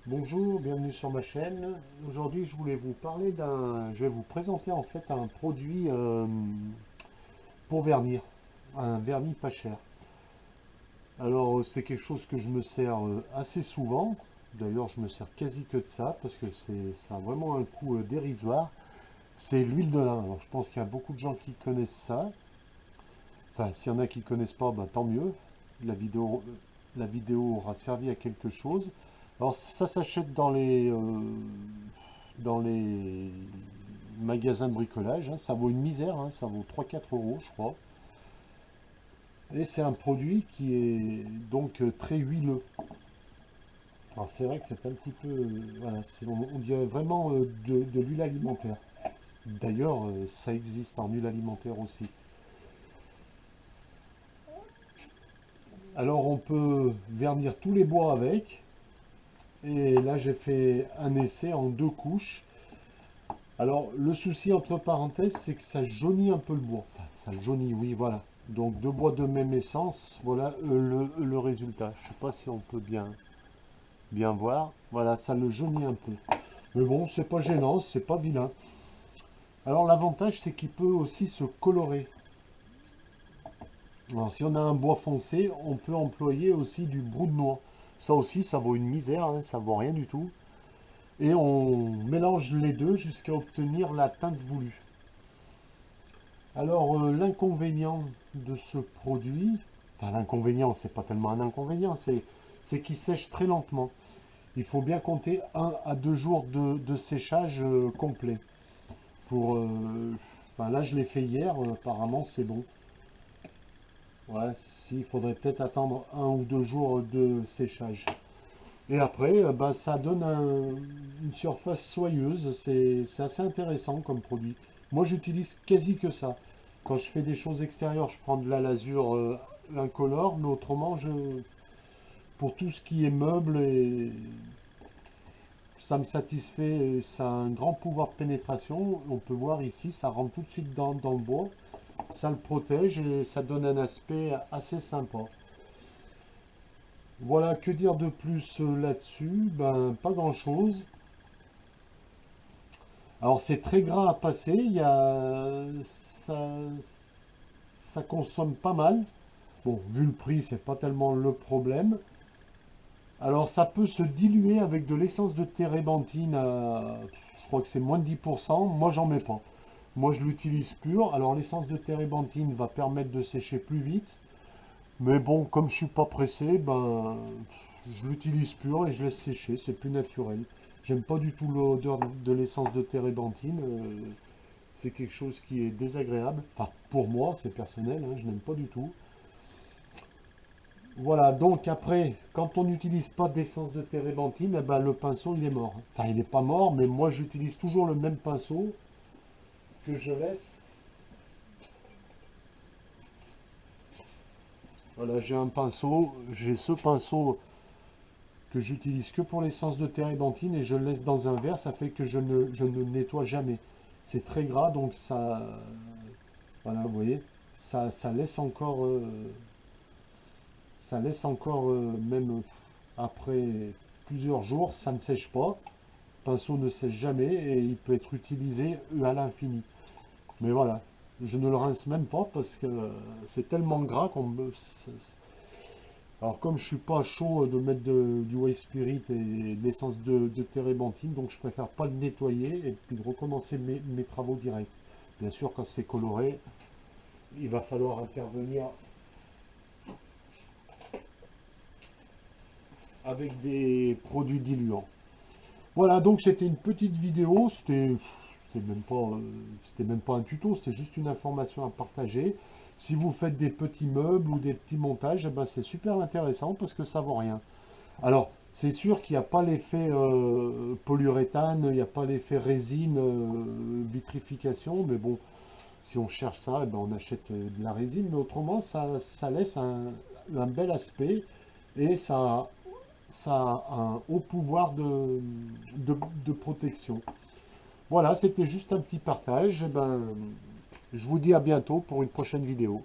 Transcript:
Bonjour, bienvenue sur ma chaîne. Aujourd'hui, je vais vous présenter en fait un produit pour vernir, un vernis pas cher. Alors, c'est quelque chose que je me sers assez souvent. D'ailleurs, je me sers quasi que de ça parce que ça a vraiment un coût dérisoire. C'est l'huile de lin. Alors, je pense qu'il y a beaucoup de gens qui connaissent ça. Enfin, s'il y en a qui ne connaissent pas, ben, tant mieux. La vidéo, la vidéo aura servi à quelque chose. Alors, ça s'achète dans les magasins de bricolage, hein. Ça vaut une misère, hein. Ça vaut 3-4 € je crois. Et c'est un produit qui est donc très huileux. Alors c'est vrai que c'est un petit peu, voilà, on dirait vraiment de l'huile alimentaire. D'ailleurs, ça existe en huile alimentaire aussi. Alors on peut vernir tous les bois avec. Et là j'ai fait un essai en 2 couches. Alors, le souci, entre parenthèses, c'est que ça jaunit un peu le bois. Enfin, ça le jaunit, oui, voilà. Donc, deux bois de même essence, voilà le résultat. Je sais pas si on peut bien voir. Voilà, ça le jaunit un peu. Mais bon, c'est pas gênant, c'est pas vilain. Alors, l'avantage, c'est qu'il peut aussi se colorer. Alors, si on a un bois foncé, on peut employer aussi du brou de noix. Ça aussi, ça vaut une misère, hein, ça vaut rien du tout. Et on mélange les deux jusqu'à obtenir la teinte voulue. Alors, l'inconvénient de ce produit, enfin l'inconvénient, c'est pas tellement un inconvénient, c'est qu'il sèche très lentement. Il faut bien compter 1 à 2 jours de séchage complet. Enfin, là, je l'ai fait hier, apparemment c'est bon. Ouais, il faudrait peut-être attendre 1 ou 2 jours de séchage. Et après, bah, ça donne une surface soyeuse, c'est assez intéressant comme produit. Moi, j'utilise quasi que ça. Quand je fais des choses extérieures, je prends de la lasure incolore, mais autrement, pour tout ce qui est meuble, ça me satisfait. Ça a un grand pouvoir de pénétration. On peut voir ici, ça rentre tout de suite dans le bois, ça le protège et ça donne un aspect assez sympa. Voilà, que dire de plus là-dessus? Ben, pas grand-chose. Alors c'est très gras à passer, ça, ça consomme pas mal. Bon, vu le prix, c'est pas tellement le problème. Alors ça peut se diluer avec de l'essence de térébenthine je crois que c'est moins de 10%. Moi j'en mets pas. Moi je l'utilise pur. Alors l'essence de térébenthine va permettre de sécher plus vite. Mais bon, comme je suis pas pressé, ben je l'utilise pur et je laisse sécher, c'est plus naturel. J'aime pas du tout l'odeur de l'essence de térébenthine. C'est quelque chose qui est désagréable. Enfin, pour moi, c'est personnel, hein, je n'aime pas du tout. Voilà, donc après, quand on n'utilise pas d'essence de térébenthine, eh ben, le pinceau il est mort. Enfin, il n'est pas mort, mais moi j'utilise toujours le même pinceau que je laisse. Voilà, j'ai ce pinceau que j'utilise que pour l'essence de térébenthine et je le laisse dans un verre, ça fait que je ne nettoie jamais. C'est très gras, donc voilà, vous voyez, ça laisse encore même après plusieurs jours, ça ne sèche pas. Le pinceau ne sèche jamais et il peut être utilisé à l'infini. Mais voilà, je ne le rince même pas parce que c'est tellement gras qu'on me. Alors comme je suis pas chaud de mettre du white spirit et de l'essence de térébenthine, donc je préfère pas le nettoyer et puis de recommencer mes travaux directs. Bien sûr, quand c'est coloré, il va falloir intervenir avec des produits diluants. Voilà, donc c'était une petite vidéo, c'était même pas un tuto, c'était juste une information à partager. Si vous faites des petits meubles ou des petits montages, eh ben c'est super intéressant parce que ça vaut rien. Alors, c'est sûr qu'il n'y a pas l'effet polyuréthane, il n'y a pas l'effet résine, vitrification, mais bon, si on cherche ça, eh ben on achète de la résine, mais autrement, ça laisse un bel aspect et ça a un haut pouvoir de protection. Voilà, c'était juste un petit partage. Eh ben, je vous dis à bientôt pour une prochaine vidéo.